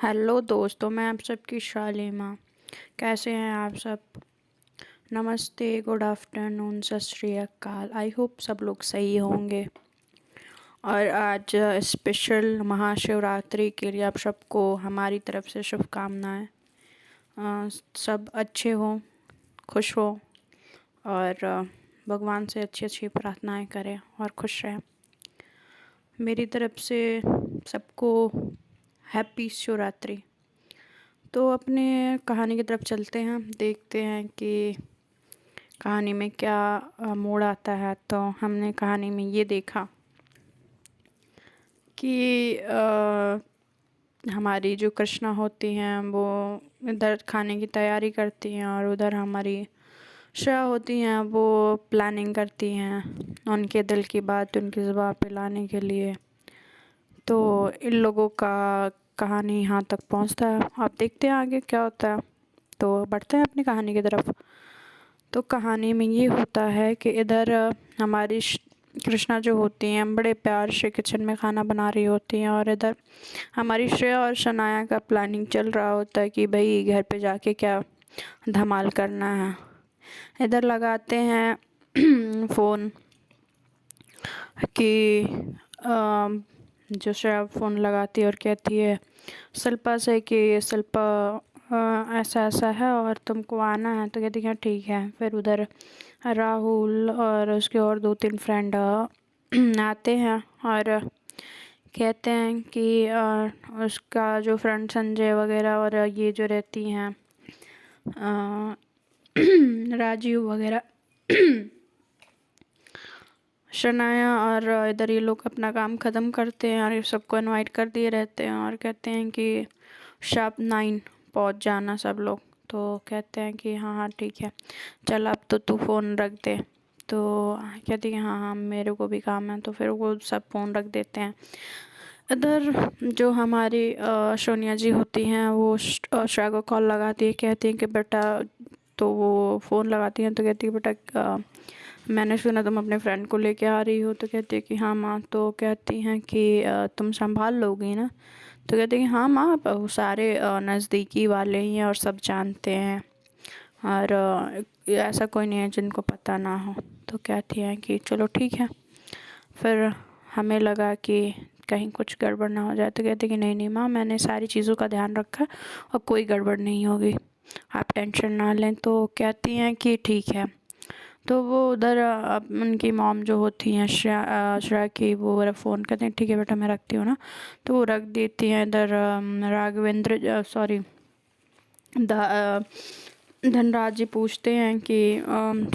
Hello दोस्तों, मैं आप सबकी शालिमा। कैसे हैं आप सब? नमस्ते, गुड आफ्टरनून, सत श्री अकाल। आई होप सब लोग सही होंगे। और आज स्पेशल महाशिवरात्रि के लिए आप सबको हमारी तरफ से शुभकामनाएं। सब अच्छे हों, खुश हों और भगवान से अच्छी अच्छी प्रार्थनाएं करें और खुश रहें। मेरी तरफ से सबको हैप्पी शिवरात्रि। तो अपने कहानी की तरफ चलते हैं, देखते हैं कि कहानी में क्या मोड़ आता है। तो हमने कहानी में ये देखा कि हमारी जो कृष्णा होती हैं वो इधर खाने की तैयारी करती हैं और उधर हमारी श्रेया होती हैं वो प्लानिंग करती हैं उनके दिल की बात उनकी ज़ुबान पे लाने के लिए। तो इन लोगों का कहानी यहाँ तक पहुँचता है। आप देखते हैं आगे क्या होता है। तो बढ़ते हैं अपनी कहानी की तरफ। तो कहानी में ये होता है कि इधर हमारी कृष्णा जो होती हैं बड़े प्यार से किचन में खाना बना रही होती हैं और इधर हमारी श्रेया और शनाया का प्लानिंग चल रहा होता है कि भाई घर पे जाके क्या धमाल करना है। इधर लगाते हैं फ़ोन कि जो श्रेया फ़ोन लगाती है और कहती है शिल्पा से कि शिल्पा ऐसा ऐसा है और तुमको आना है। तो कहती है ठीक है। फिर उधर राहुल और उसके और 2-3 फ्रेंड आते हैं और कहते हैं कि उसका जो फ्रेंड संजय वगैरह और ये जो रहती हैं राजीव वगैरह शनाया और इधर ये लोग अपना काम ख़त्म करते हैं और ये सबको इनवाइट कर दिए रहते हैं और कहते हैं कि शार्प 9 पहुंच जाना सब लोग। तो कहते हैं कि हाँ हाँ ठीक है, चल अब तो तू फ़ोन रख दे। तो कहती है हाँ हाँ मेरे को भी काम है। तो फिर वो सब फ़ोन रख देते हैं। इधर जो हमारी सोनिया जी होती हैं वो श्रेया को कॉल लगाती है, कहती हैं कि बेटा, तो वो फ़ोन लगाती हैं तो कहती है बेटा मैंने सुना तुम अपने फ्रेंड को लेके आ रही हो। तो कहती है कि हाँ माँ। तो कहती हैं कि तुम संभाल लोगी ना। तो कहती है कि हाँ माँ, वो सारे नज़दीकी वाले ही हैं और सब जानते हैं और ऐसा कोई नहीं है जिनको पता ना हो। तो कहती हैं कि चलो ठीक है। फिर हमें लगा कि कहीं कुछ गड़बड़ ना हो जाए। तो कहते कि नहीं माँ, मैंने सारी चीज़ों का ध्यान रखा और कोई गड़बड़ नहीं होगी, आप टेंशन ना लें। तो कहती हैं कि ठीक है। तो वो उधर उनकी मॉम जो होती हैं श्रेया की, वो मेरा फ़ोन करते हैं ठीक है बेटा मैं रखती हूँ ना। तो वो रख देती हैं। इधर राघवेंद्र सॉरी धनराज जी पूछते हैं कि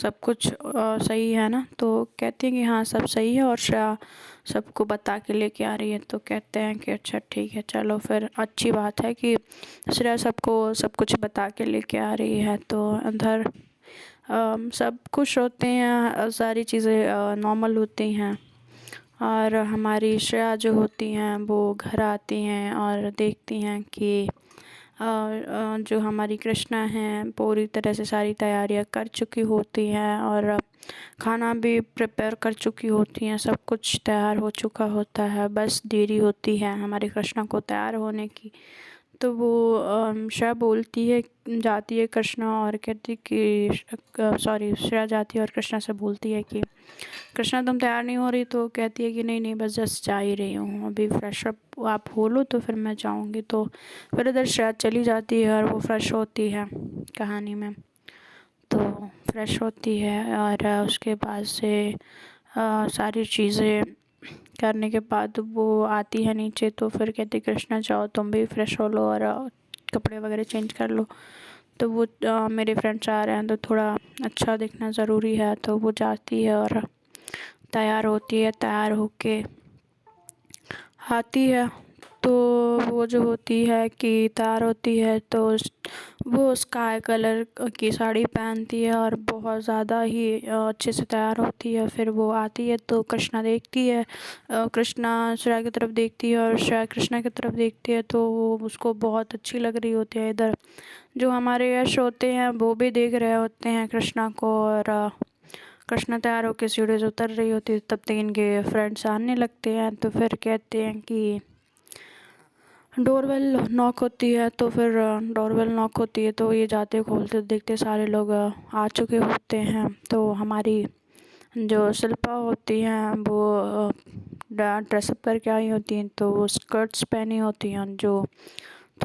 सब कुछ सही है ना। तो कहती हैं कि हाँ सब सही है और श्रेया सबको बता के लेके आ रही है। तो कहते हैं कि अच्छा ठीक है, चलो फिर अच्छी बात है कि श्रेया सबको सब कुछ बता के लेके आ रही है। तो अंदर सब खुश होते हैं, सारी चीज़ें नॉर्मल होती हैं और हमारी श्रेया जो होती हैं वो घर आती हैं और देखती हैं कि जो हमारी कृष्णा हैं पूरी तरह से सारी तैयारियां कर चुकी होती हैं और खाना भी प्रिपेयर कर चुकी होती हैं। सब कुछ तैयार हो चुका होता है, बस देरी होती है हमारी कृष्णा को तैयार होने की। तो वो श्रेया बोलती है, जाती है कृष्णा और कहती कि सॉरी श्रेया जाती है और कृष्णा से बोलती है कि कृष्णा तुम तैयार नहीं हो रही। तो कहती है कि नहीं नहीं बस जस्ट जा ही रही हूँ, अभी फ्रेश अप आप हो लो तो फिर मैं जाऊँगी। तो फिर इधर श्रेया चली जाती है और वो फ्रेश होती है कहानी में। तो फ्रेश होती है और उसके बाद से सारी चीज़ें करने के बाद वो आती है नीचे। तो फिर कहती कृष्णा जाओ तुम भी फ्रेश हो लो और कपड़े वगैरह चेंज कर लो। तो वो मेरे फ्रेंड्स आ रहे हैं तो थोड़ा अच्छा दिखना ज़रूरी है। तो वो जाती है और तैयार होती है, तैयार होके आती है। तो वो जो होती है कि तैयार होती है तो वो स्काई कलर की साड़ी पहनती है और बहुत ज़्यादा ही अच्छे से तैयार होती है। फिर वो आती है तो कृष्णा देखती है, कृष्णा श्रेया की तरफ देखती है और श्रेया कृष्णा की तरफ देखती है तो वो उसको बहुत अच्छी लग रही होती है। इधर जो हमारे यश होते हैं वो भी देख रहे होते हैं कृष्णा को और कृष्णा तैयार होकर सीढ़ी से उतर रही होती है। तब तक इनके फ्रेंड्स आने लगते हैं। तो फिर कहते हैं कि डोरबेल नॉक होती है तो फिर डोरबेल नॉक होती है तो ये जाते खोलते देखते सारे लोग आ चुके होते हैं। तो हमारी जो शिल्पा होती हैं वो ड्रेसअप करके आई होती हैं, तो वो स्कर्ट्स पहनी होती हैं जो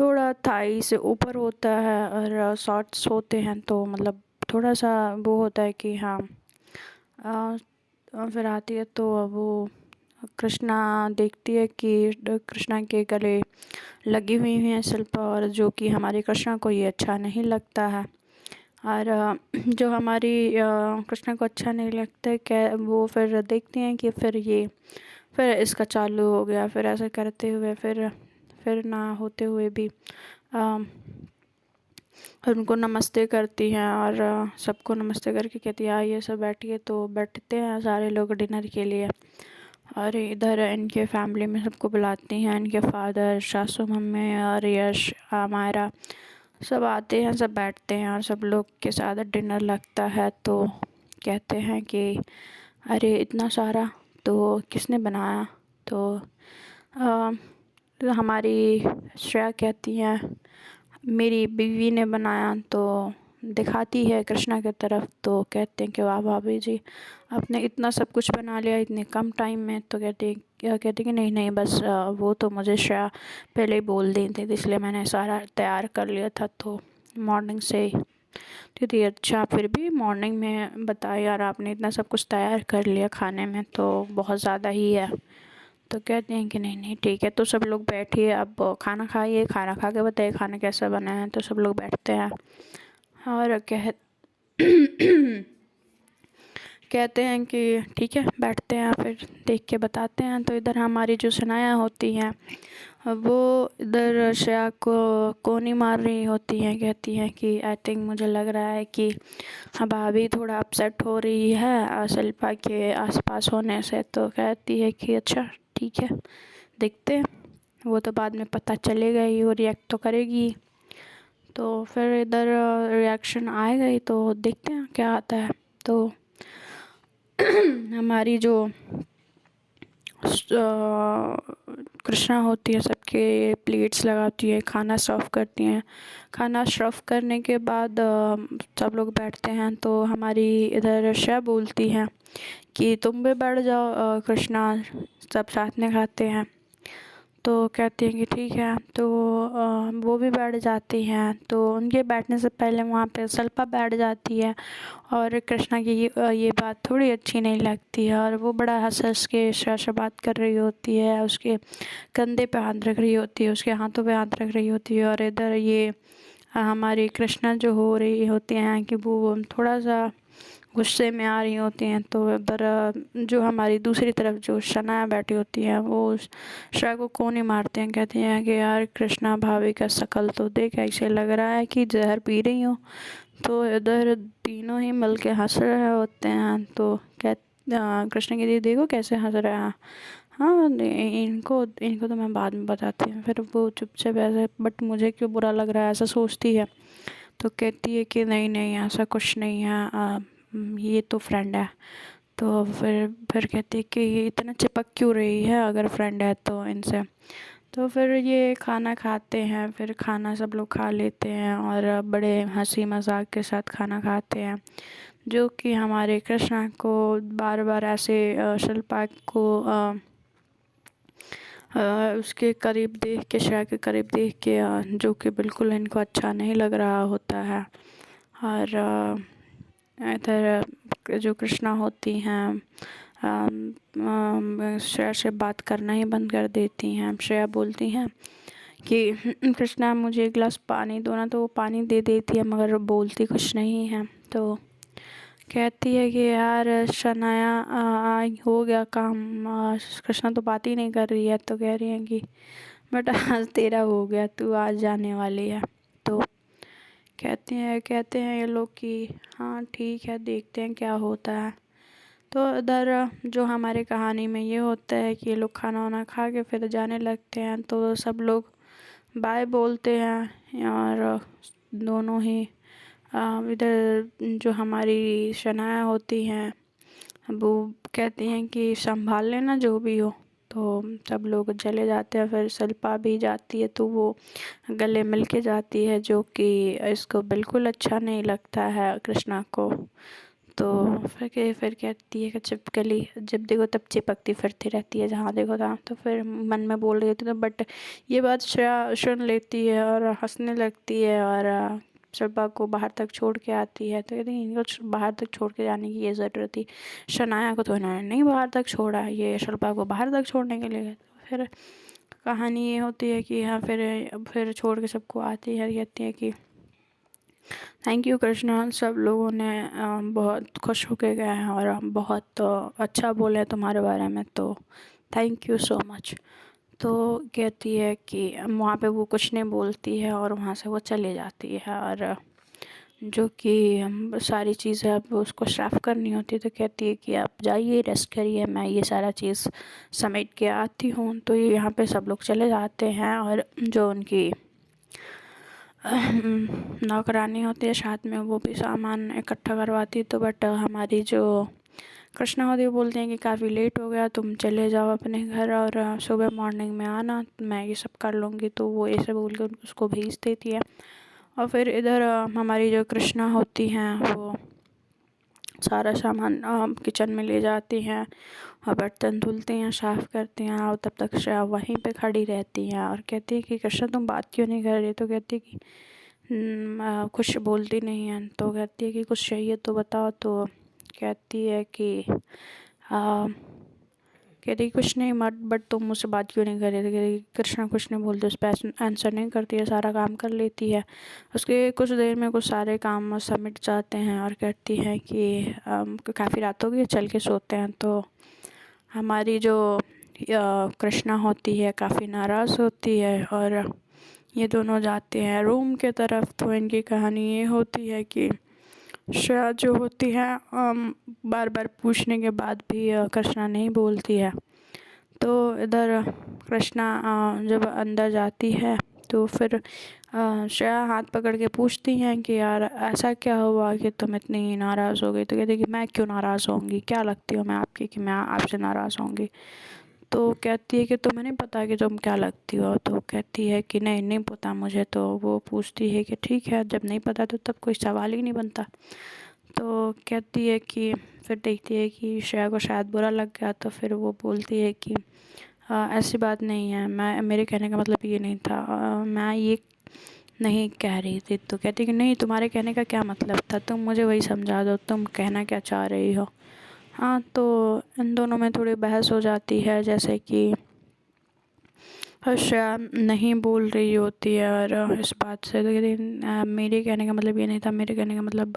थोड़ा थाई से ऊपर होता है और शॉर्ट्स होते हैं, तो मतलब थोड़ा सा वो होता है कि हाँ। फिर आती है तो वो कृष्णा देखती है कि कृष्णा के गले लगी हुई हैं शिल्पा, और जो कि हमारी कृष्णा को ये अच्छा नहीं लगता है। और जो हमारी कृष्णा को अच्छा नहीं लगता है क्या, वो फिर देखती हैं कि फिर इसका चालू हो गया। फिर ऐसे करते हुए फिर ना होते हुए भी अ, उनको नमस्ते करती हैं और सबको नमस्ते करके कहती है आइए सब बैठिए। तो बैठते हैं सारे लोग डिनर के लिए, और इधर इनके फैमिली में सबको बुलाती हैं, इनके फादर, सासू मम्मी और यश, मायरा, सब आते हैं, सब बैठते हैं और सब लोग के साथ डिनर लगता है। तो कहते हैं कि अरे इतना सारा तो किसने बनाया। तो अ, हमारी श्रेया कहती हैं मेरी बीवी ने बनाया। तो दिखाती है कृष्णा की तरफ, तो कहते हैं कि वाह भाभी जी, आपने इतना सब कुछ बना लिया इतने कम टाइम में। तो कहते कि नहीं नहीं बस वो तो मुझे श्रेया पहले ही बोल दी थी, तो इसलिए मैंने सारा तैयार कर लिया था। तो मॉर्निंग से ही दीदी अच्छा, फिर भी मॉर्निंग में बताया यार आपने इतना सब कुछ तैयार कर लिया खाने में तो बहुत ज़्यादा ही है। तो कहते हैं कि नहीं नहीं ठीक है, तो सब लोग बैठिए अब खाना खाइए, खाना खा के बताइए खाना कैसा बना है। तो सब लोग बैठते हैं और कहते हैं कि ठीक है बैठते हैं, फिर देख के बताते हैं। तो इधर हमारी जो सनाया होती हैं वो इधर श्रेया को कोनी मार रही होती हैं, कहती हैं कि आई थिंक मुझे लग रहा है कि हाँ भाभी थोड़ा अपसेट हो रही है शिल्पा के आसपास होने से। तो कहती है कि अच्छा ठीक है देखते हैं, वो तो बाद में पता चलेगा ही, वो रिएक्ट तो करेगी। तो फिर इधर रिएक्शन आएगा ही, तो देखते हैं क्या आता है। तो हमारी जो कृष्णा होती है सबके प्लेट्स लगाती है, खाना सर्व करती हैं। खाना सर्व करने के बाद सब लोग बैठते हैं। तो हमारी इधर श्रेया बोलती हैं कि तुम भी बैठ जाओ कृष्णा, सब साथ में खाते हैं। तो कहती हैं कि ठीक है। तो वो भी बैठ जाती हैं। तो उनके बैठने से पहले वहाँ पे शिल्पा बैठ जाती है, और कृष्णा की ये बात थोड़ी अच्छी नहीं लगती है, और वो बड़ा हंस हंस के श्रेया से बात कर रही होती है, उसके कंधे पे हाथ रख रही होती है, उसके हाथों पे हाथ रख रही होती है। और इधर ये हमारी कृष्णा जो हो रही होती हैं कि वो थोड़ा सा गुस्से में आ रही होती हैं। तो इधर जो हमारी दूसरी तरफ जो शनाया बैठी होती है वो श्रेया को कोनी मारते हैं, कहती हैं कि यार कृष्णा भाभी का शक्ल तो देख, ऐसे लग रहा है कि जहर पी रही हो। तो इधर तीनों ही मिल के हंस रहे होते हैं। तो कृष्णा की दीदी देखो कैसे हंस रहे हैं। हाँ इनको इनको तो मैं बाद में बताती हूँ। फिर वो चुपचाप ऐसे, बट मुझे क्यों बुरा लग रहा है ऐसा सोचती है। तो कहती है कि नहीं नहीं ऐसा कुछ नहीं है, ये तो फ्रेंड है। तो फिर कहती है कि ये इतना चिपक क्यों रही है अगर फ्रेंड है तो इनसे। तो फिर ये खाना खाते हैं, फिर खाना सब लोग खा लेते हैं और बड़े हंसी मजाक के साथ खाना खाते हैं, जो कि हमारे कृष्णा को बार बार ऐसे शिल्पा को उसके करीब देख के, श्रेया के करीब देख के जो कि बिल्कुल इनको अच्छा नहीं लग रहा होता है। और इधर जो कृष्णा होती हैं श्रेया से बात करना ही बंद कर देती हैं। श्रेया बोलती हैं कि कृष्णा मुझे एक गिलास पानी दो ना, तो वो पानी दे देती है मगर बोलती कुछ नहीं है। तो कहती है कि यार शनाया हो गया काम, कृष्णा तो बात ही नहीं कर रही है। तो कह रही है कि बेटा आज तेरा हो गया, तू आज जाने वाली है। तो कहते हैं ये लोग कि हाँ ठीक है देखते हैं क्या होता है। तो इधर जो हमारे कहानी में ये होता है कि ये लोग खाना वाना खा के फिर जाने लगते हैं। तो सब लोग बाय बोलते हैं, और दोनों ही इधर जो हमारी शनाया होती हैं वो कहती हैं कि संभाल लेना जो भी हो। तो सब लोग चले जाते हैं। फिर शिल्पा भी जाती है तो वो गले मिल के जाती है, जो कि इसको बिल्कुल अच्छा नहीं लगता है कृष्णा को। तो फिर कहती है कि छिपकली जब देखो तब चिपकती फिरती रहती है जहाँ देखो तहाँ। तो फिर मन में बोल रही होती तो बट ये बात श्रेया सुन लेती है और हंसने लगती है और शिल्पा को बाहर तक छोड़ के आती है। तो कहती है इनको बाहर तक छोड़ के जाने की ये ज़रूरत थी, शनाया को तो इन्होंने नहीं बाहर तक छोड़ा, ये शिल्पा को बाहर तक छोड़ने के लिए गए। तो फिर कहानी ये होती है कि हाँ फिर छोड़ के सबको आती है, कहती है कि थैंक यू कृष्णा, सब लोगों ने बहुत खुश होके गए हैं और बहुत अच्छा बोले तुम्हारे बारे में, तो थैंक यू सो मच। तो कहती है कि वहाँ पे वो कुछ नहीं बोलती है और वहाँ से वो चली जाती है। और जो कि सारी चीज़ें अब उसको साफ़ करनी होती है, तो कहती है कि आप जाइए रेस्ट करिए, मैं ये सारा चीज़ समेट के आती हूँ। तो यहाँ पे सब लोग चले जाते हैं और जो उनकी नौकरानी होती है साथ में, वो भी सामान इकट्ठा करवाती है। तो बट हमारी जो कृष्णा होती है बोलते हैं कि काफ़ी लेट हो गया, तुम चले जाओ अपने घर और सुबह मॉर्निंग में आना, मैं ये सब कर लूँगी। तो वो ऐसे बोल के उसको भेज देती है। और फिर इधर हमारी जो कृष्णा होती हैं वो सारा सामान किचन में ले जाती हैं और बर्तन धुलती हैं, साफ़ करती हैं। और तब तक श्रेया वहीं पे खड़ी रहती हैं और कहती है कि कृष्णा तुम बात क्यों नहीं कर रही। तो कहती है कि कुछ बोलती नहीं है। तो कहती है कि कुछ चाहिए तो बताओ। तो कहती है कि कहती है कुछ नहीं मत, बट तुम मुझसे बात क्यों नहीं कर रही थी। कहती कृष्णा कुछ नहीं बोलती, उस पर आंसर नहीं करती है, सारा काम कर लेती है। उसके कुछ देर में कुछ सारे काम सबमिट जाते हैं और कहती है कि काफ़ी रात हो गई, चल के सोते हैं। तो हमारी जो कृष्णा होती है काफ़ी नाराज़ होती है और ये दोनों जाते हैं रूम के तरफ। तो इनकी कहानी ये होती है कि श्रेया जो होती है बार बार पूछने के बाद भी कृष्णा नहीं बोलती है। तो इधर कृष्णा जब अंदर जाती है तो फिर श्रेया हाथ पकड़ के पूछती हैं कि यार ऐसा क्या हुआ कि तुम इतनी नाराज़ हो गई। तो कहती कि मैं क्यों नाराज़ होंगी, क्या लगती हूँ मैं आपकी कि मैं आपसे नाराज़ होंगी। तो कहती है कि तुम्हें नहीं पता कि तुम क्या लगती हो। तो कहती है कि नहीं नहीं पता मुझे। तो वो पूछती है कि ठीक है, जब नहीं पता तो तब कोई सवाल ही नहीं बनता। तो कहती है कि फिर देखती है कि श्रेया को शायद बुरा लग गया। तो फिर वो बोलती है कि ऐसी बात नहीं है, मेरे कहने का मतलब ये नहीं था, मैं ये नहीं कह रही थी। तो कहती है कि नहीं, तुम्हारे कहने का क्या मतलब था, तुम मुझे वही समझा दो, तुम कहना क्या चाह रही हो। हाँ, तो इन दोनों में थोड़ी बहस हो जाती है, जैसे कि श्रेया नहीं बोल रही होती है और इस बात से। तो कहती मेरे कहने का मतलब ये नहीं था, मेरे कहने का मतलब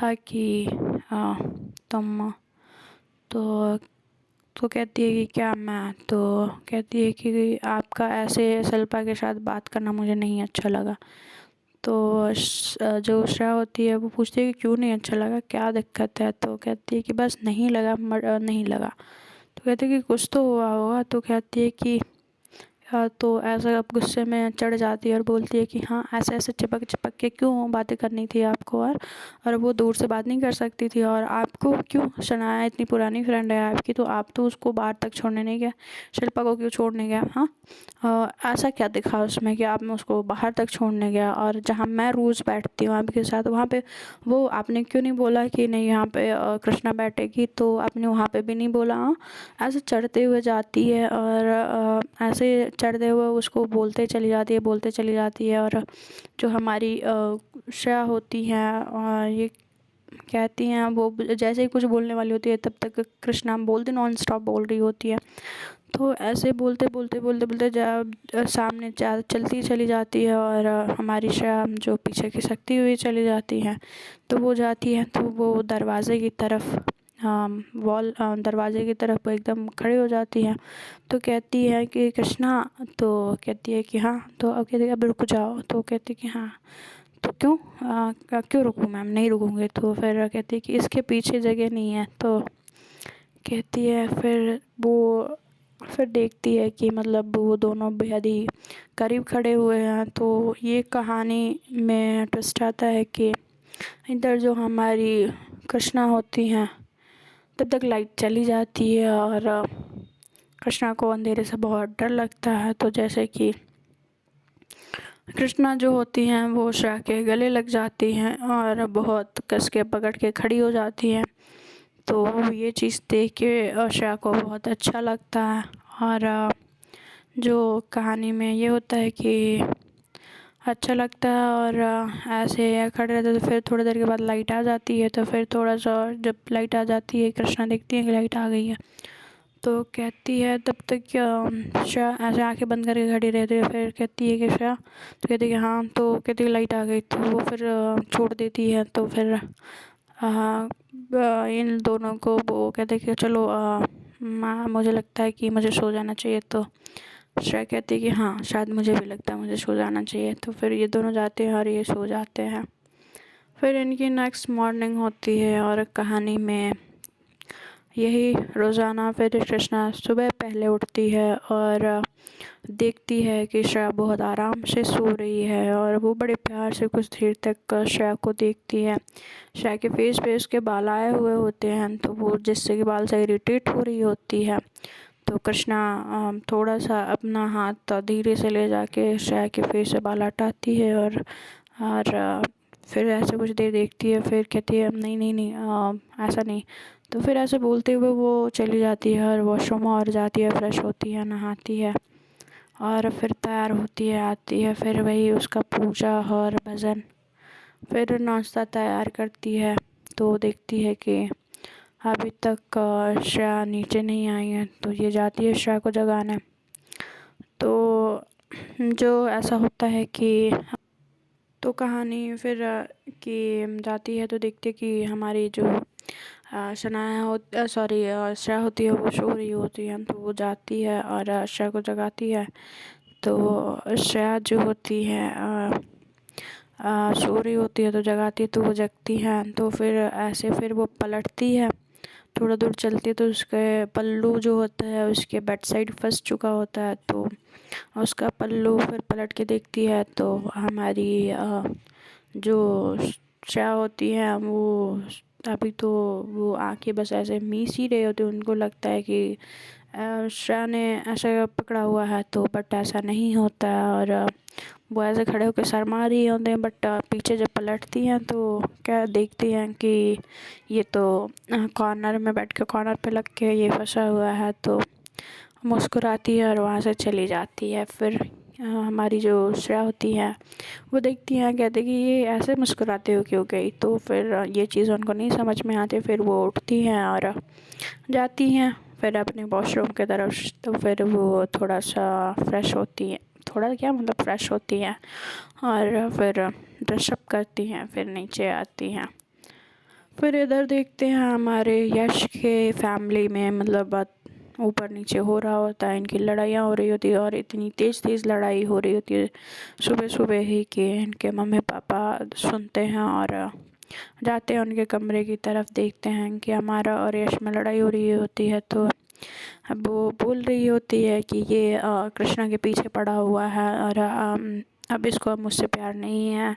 था कि तुम। तो कहती है कि क्या मैं। तो कहती है कि आपका ऐसे शिल्पा के साथ बात करना मुझे नहीं अच्छा लगा। तो जो श्रेया होती है वो पूछती है कि क्यों नहीं अच्छा लगा, क्या दिक्कत है। तो कहती है कि बस नहीं लगा, नहीं लगा। तो कहती है कि कुछ तो हुआ होगा। तो कहती है कि तो ऐसा अब गुस्से में चढ़ जाती है और बोलती है कि हाँ, ऐसे ऐसे चिपक चिपक के क्यों बातें करनी थी आपको, और वो दूर से बात नहीं कर सकती थी, और आपको क्यों, शनाया इतनी पुरानी फ्रेंड है आपकी, तो आप तो उसको बाहर तक छोड़ने नहीं गए, शिल्पा को क्यों छोड़ने गया। हाँ, ऐसा क्या दिखा उसमें कि आप उसको बाहर तक छोड़ने गया, और जहाँ मैं रोज़ बैठती हूँ आपके साथ वहाँ पे वो आपने क्यों नहीं बोला कि नहीं यहाँ पे कृष्णा बैठेगी, तो आपने वहाँ पे भी नहीं बोला। हाँ, ऐसे चढ़ते हुए जाती है और ऐसे चढ़ते हुए उसको बोलते चली जाती है, बोलते चली जाती है। और जो हमारी श्रेया होती हैं ये कहती हैं, वो जैसे ही कुछ बोलने वाली होती है तब तक कृष्णा बोलते नॉन स्टॉप बोल रही होती है। तो ऐसे बोलते बोलते बोलते बोलते जब सामने चलती चली जाती है और हमारी श्रेया जो पीछे खिसकती हुई चली जाती है। तो वो जाती है तो वो दरवाज़े की तरफ दरवाजे की तरफ वो एकदम खड़ी हो जाती है। तो कहती है कि कृष्णा। तो कहती है कि हाँ। तो अब कहती है अब रुक जाओ। तो कहती है कि हाँ। तो क्यों, क्यों रुकूँ मैम, नहीं रुकूँगी। तो फिर कहती है कि इसके पीछे जगह नहीं है। तो कहती है फिर देखती है कि मतलब वो दोनों बेहद ही करीब खड़े हुए हैं। तो ये कहानी में ट्विस्ट आता है कि इधर जो हमारी कृष्णा होती हैं तब तक लाइट चली जाती है और कृष्णा को अंधेरे से बहुत डर लगता है। तो जैसे कि कृष्णा जो होती हैं वो श्रेया के गले लग जाती हैं और बहुत कस के पकड़ के खड़ी हो जाती हैं। तो ये चीज़ देख के श्रेया को बहुत अच्छा लगता है। और जो कहानी में ये होता है कि अच्छा लगता है और ऐसे खड़े रहते तो फिर थोड़ी देर के बाद लाइट आ जाती है। तो फिर थोड़ा सा जब लाइट आ जाती है, कृष्णा देखती है कि लाइट आ गई है, तो कहती है तब तक श्रेया ऐसे आंखें बंद करके खड़ी रहती है। फिर कहती है कि श्रेया, तो कहती है कि हाँ, तो कहती है लाइट आ गई। तो वो फिर छोड़ देती है। तो फिर इन दोनों को वो कहते हैं कि चलो माँ, मुझे लगता है कि मुझे सो जाना चाहिए। तो श्रेया कहती है कि हाँ, शायद मुझे भी लगता है मुझे सो जाना चाहिए। तो फिर ये दोनों जाते हैं और ये सो जाते हैं। फिर इनकी नेक्स्ट मॉर्निंग होती है और कहानी में यही रोज़ाना फिर कृष्णा सुबह पहले उठती है और देखती है कि श्रेया बहुत आराम से सो रही है और वो बड़े प्यार से कुछ देर तक श्रेया को देखती है। श्रेया के फेस पे उसके बाल आए हुए होते हैं, तो वो जिससे कि बाल से इरिटेट हो रही होती है। तो कृष्णा थोड़ा सा अपना हाथ धीरे से ले जाके श्रेया के फेस से बाल हटाती है और फिर ऐसे कुछ देर देखती है। फिर कहती है नहीं नहीं नहीं, ऐसा नहीं। तो फिर ऐसे बोलते हुए वो चली जाती है और वॉशरूम और जाती है, फ्रेश होती है, नहाती है और फिर तैयार होती है, आती है। फिर वही उसका पूजा और भजन, फिर नाश्ता तैयार करती है। तो देखती है कि अभी तक श्रेया नीचे नहीं आई है। तो ये जाती है श्रेया को जगाने। तो जो ऐसा होता है कि तो कहानी फिर कि जाती है तो देखते कि हमारी जो शनाया हो सॉरी श्रेया होती है वो सो रही होती है। तो वो जाती है और श्रेया को जगाती है। तो श्रेया जो होती है सो रही होती है तो जगाती है, तो वो जगती है। तो फिर ऐसे फिर वो पलटती है, थोड़ा दूर चलती है तो उसके पल्लू जो होता है उसके बैक साइड फंस चुका होता है। तो उसका पल्लू फिर पलट के देखती है तो हमारी जो श्रेया होती है वो अभी तो वो आंखें बस ऐसे मीच ही रहे होते, उनको लगता है कि श्रेया ने ऐसा पकड़ा हुआ है। तो बट ऐसा नहीं होता है और वो ऐसे खड़े होकर शर्मा रही होते हैं। बट पीछे जब पलटती हैं तो क्या देखती हैं कि ये तो कॉर्नर में बैठ के कॉर्नर पे लग के ये फंसा हुआ है। तो मुस्कुराती है और वहाँ से चली जाती है। फिर हमारी जो श्रेया होती है वो देखती हैं, कहते कि ये ऐसे मुस्कुराते हो क्यों गई। तो फिर ये चीज़ उनको नहीं समझ में आती। फिर वो उठती हैं और जाती हैं फिर अपने वॉशरूम की तरफ। तो फिर वो थोड़ा सा फ्रेश होती है, थोड़ा क्या मतलब फ्रेश होती हैं और फिर ड्रेसअप करती हैं, फिर नीचे आती हैं। फिर इधर देखते हैं हमारे यश के फैमिली में मतलब ऊपर नीचे हो रहा होता है, इनकी लड़ाइयाँ हो रही होती है और इतनी तेज़ तेज़ लड़ाई हो रही होती है सुबह सुबह ही कि इनके मम्मी पापा सुनते हैं और जाते हैं उनके कमरे की तरफ। देखते हैं कि हमारा और यश में लड़ाई हो रही होती है। तो अब वो बोल रही होती है कि ये कृष्णा के पीछे पड़ा हुआ है और अब इसको अब मुझसे प्यार नहीं है,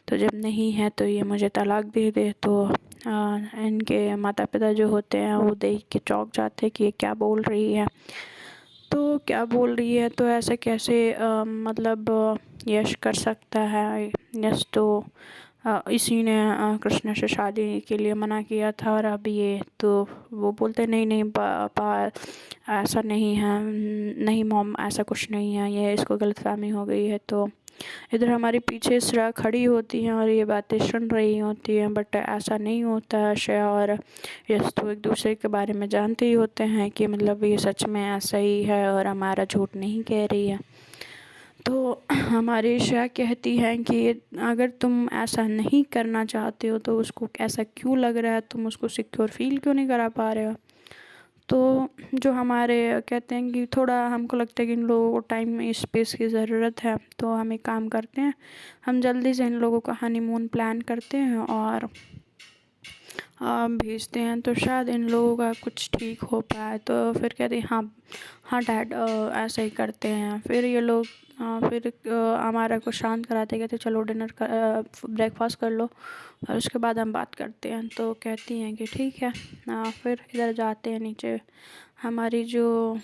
तो जब नहीं है तो ये मुझे तलाक दे दे। तो इनके माता पिता जो होते हैं वो देख के चौंक जाते हैं कि ये क्या बोल रही है। तो क्या बोल रही है, तो ऐसे कैसे मतलब यश कर सकता है। यश तो इसी ने कृष्णा से शादी के लिए मना किया था और अब ये तो वो बोलते नहीं नहीं पापा ऐसा नहीं है, नहीं मॉम ऐसा कुछ नहीं है, ये इसको गलतफहमी हो गई है। तो इधर हमारे पीछे श्रेया खड़ी होती हैं और ये बातें सुन रही होती हैं। बट ऐसा नहीं होता है, श्रेया और यश तो एक दूसरे के बारे में जानते ही होते हैं कि मतलब ये सच में ऐसा ही है और हमारा झूठ नहीं कह रही है। तो हमारी श्रेया कहती है कि अगर तुम ऐसा नहीं करना चाहते हो तो उसको ऐसा क्यों लग रहा है, तुम उसको सिक्योर फील क्यों नहीं करा पा रहे हो। तो जो हमारे कहते हैं कि थोड़ा हमको लगता है कि इन लोगों को टाइम स्पेस की ज़रूरत है। तो हम एक काम करते हैं, हम जल्दी से इन लोगों का हनीमून प्लान करते हैं और भेजते हैं, तो शायद इन लोगों का कुछ ठीक हो पाए। तो फिर कहते हैं हाँ हाँ डैड ऐसा ही करते हैं। फिर ये लोग फिर हमारा को शांत कराते, कहते चलो डिनर कर ब्रेकफास्ट कर लो और उसके बाद हम बात करते हैं। तो कहती हैं कि ठीक है। फिर इधर जाते हैं नीचे, हमारी जो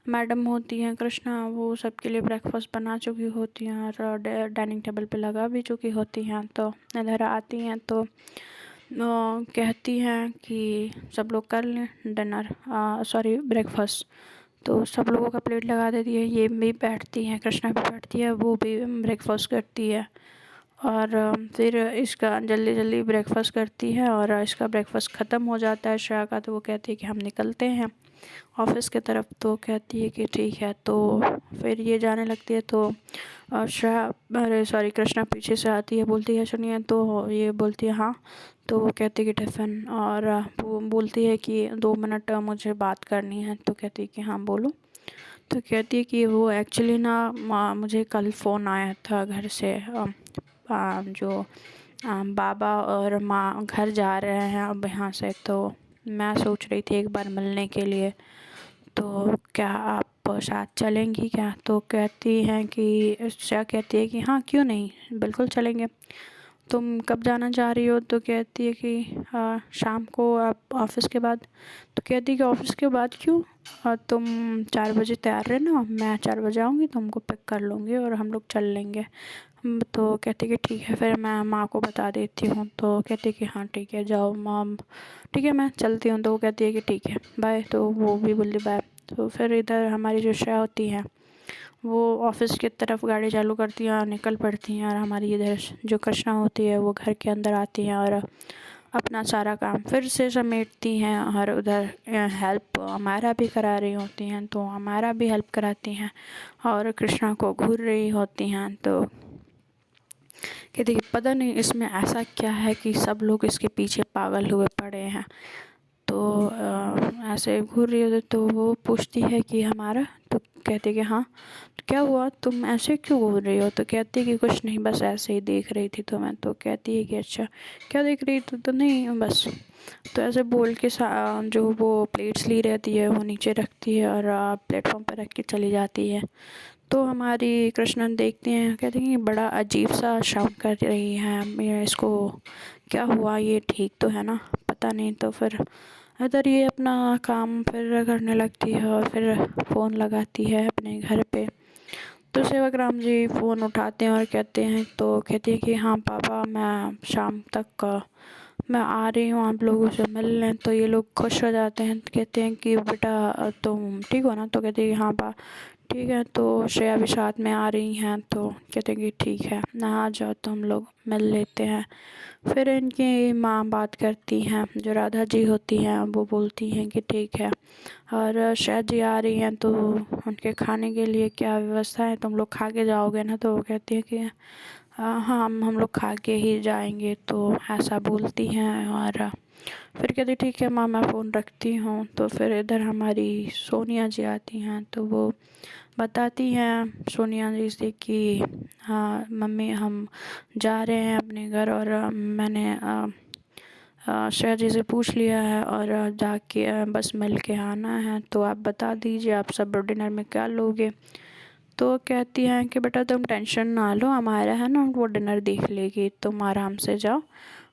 मैडम होती हैं कृष्णा, वो सबके लिए ब्रेकफास्ट बना चुकी होती हैं और डाइनिंग टेबल पे लगा भी चुकी होती हैं। तो इधर आती हैं तो कहती हैं कि सब लोग कर लें डिनर, सॉरी ब्रेकफास्ट। तो सब लोगों का प्लेट लगा देती है, ये भी बैठती हैं, कृष्णा भी बैठती है, वो भी ब्रेकफास्ट करती है। और फिर इसका जल्दी जल्दी ब्रेकफास्ट करती है और इसका ब्रेकफास्ट ख़त्म हो जाता है श्रेया का। तो वो कहती है कि हम निकलते हैं ऑफिस की तरफ। तो कहती है कि ठीक है। तो फिर ये जाने लगती है तो श्रेया, अरे सॉरी, कृष्णा पीछे से आती है, बोलती है सुनिए। तो ये बोलती है हाँ। तो वो कहती है कि टिफ़िन, और वो बोलती है कि 2 मिनट मुझे बात करनी है। तो कहती है कि हाँ बोलो। तो कहती है कि वो एक्चुअली ना मुझे कल फ़ोन आया था घर से, जो बाबा और माँ घर जा रहे हैं अब यहाँ से। तो मैं सोच रही थी एक बार मिलने के लिए, तो क्या आप साथ चलेंगी क्या? तो कहती हैं कि श्रेया कहती है कि हाँ क्यों नहीं, बिल्कुल चलेंगे। तुम कब जाना चाह रही हो? तो कहती है कि शाम को, आप ऑफिस के बाद। तो कहती है कि ऑफिस के बाद क्यों? तुम 4 बजे तैयार रहना, मैं 4 बजे आऊँगी, तुमको पिक कर लूँगी और हम लोग चल लेंगे। तो कहती है कि ठीक है, फिर मैं माँ को बता देती हूँ। तो कहती है कि हाँ ठीक है, जाओ माम, ठीक है मैं चलती हूँ। तो वो कहती है कि ठीक है बाय। तो वो भी बोली बाय। तो फिर इधर हमारी जो श्रेया होती है वो ऑफिस की तरफ गाड़ी चालू करती हैं और निकल पड़ती हैं। और हमारी इधर जो कृष्णा होती है वो घर के अंदर आती हैं और अपना सारा काम फिर से समेटती हैं। और उधर हेल्प हमारा भी करा रही होती हैं, तो हमारा भी हेल्प कराती हैं और कृष्णा को घूर रही होती हैं। तो कहती कि पता नहीं इसमें ऐसा क्या है कि सब लोग इसके पीछे पागल हुए पड़े हैं। तो ऐसे घूर रही होती तो वो पूछती है कि हमारा। तो कहती कि हाँ। तो क्या हुआ, तुम ऐसे क्यों घूर रही हो? तो कहती कि कुछ नहीं, बस ऐसे ही देख रही थी। तो मैं, तो कहती है कि अच्छा क्या देख रही थी? तो नहीं बस। तो ऐसे बोल के जो वो प्लेट्स ली रहती है वो नीचे रखती है और प्लेटफॉर्म पर रख के चली जाती है। तो हमारी कृष्णन देखते हैं, कहते हैं कि बड़ा अजीब सा शाउट कर रही है, ये इसको क्या हुआ, ये ठीक तो है ना, पता नहीं। तो फिर इधर ये अपना काम फिर करने लगती है और फिर फ़ोन लगाती है अपने घर पे। तो सेवक राम जी फ़ोन उठाते हैं और कहते हैं, तो कहती है कि हाँ पापा, मैं शाम तक मैं आ रही हूँ आप लोगों से मिलने। तो ये लोग खुश हो जाते हैं, कहते हैं कि बेटा तुम ठीक हो ना? तो कहती है हाँ पा ठीक है। तो श्रेया भी साथ में आ रही हैं। तो कहते हैं कि ठीक है ना, आ जाओ तो हम लोग मिल लेते हैं। फिर इनकी माँ बात करती हैं, जो राधा जी होती हैं वो बोलती हैं कि ठीक है। और श्रेया जी आ रही हैं तो उनके खाने के लिए क्या व्यवस्था है, तुम लोग खा के जाओगे ना? तो वो कहती है कि हाँ हम लोग खा के ही जाएंगे। तो ऐसा बोलती हैं और फिर कहती ठीक है माँ, मैं फ़ोन रखती हूँ। तो फिर इधर हमारी सोनिया जी आती हैं। तो वो बताती हैं सोनिया जी से कि हाँ मम्मी, हम जा रहे हैं अपने घर और मैंने श्रेया जी से पूछ लिया है और जाके बस मिल के आना है। तो आप बता दीजिए आप सब डिनर में क्या लोगे? तो कहती हैं कि बेटा तुम टेंशन ना लो, हमारा है ना वो डिनर देख लेगी, तुम आराम से जाओ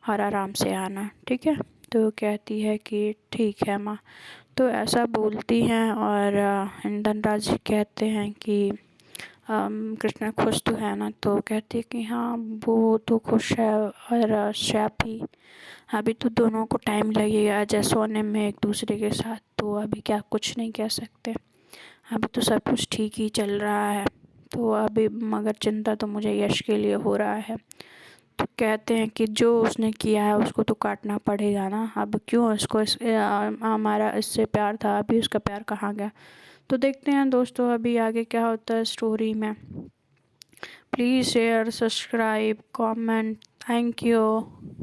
और आराम से आना, ठीक है? तो कहती है कि ठीक है माँ। तो ऐसा बोलती हैं और धनराज कहते हैं कि कृष्णा खुश तो है ना? तो कहती है कि हाँ वो तो खुश है और श्रेया भी। अभी तो दोनों को टाइम लगेगा जैसे सोने में एक दूसरे के साथ, तो अभी क्या कुछ नहीं कह सकते, अभी तो सब कुछ ठीक ही चल रहा है। तो अभी मगर चिंता तो मुझे यश के लिए हो रहा है। तो कहते हैं कि जो उसने किया है उसको तो काटना पड़ेगा ना, अब क्यों उसको हमारा इससे प्यार था, अभी उसका प्यार कहाँ गया? तो देखते हैं दोस्तों अभी आगे क्या होता है स्टोरी में। Please share, subscribe, comment. Thank you.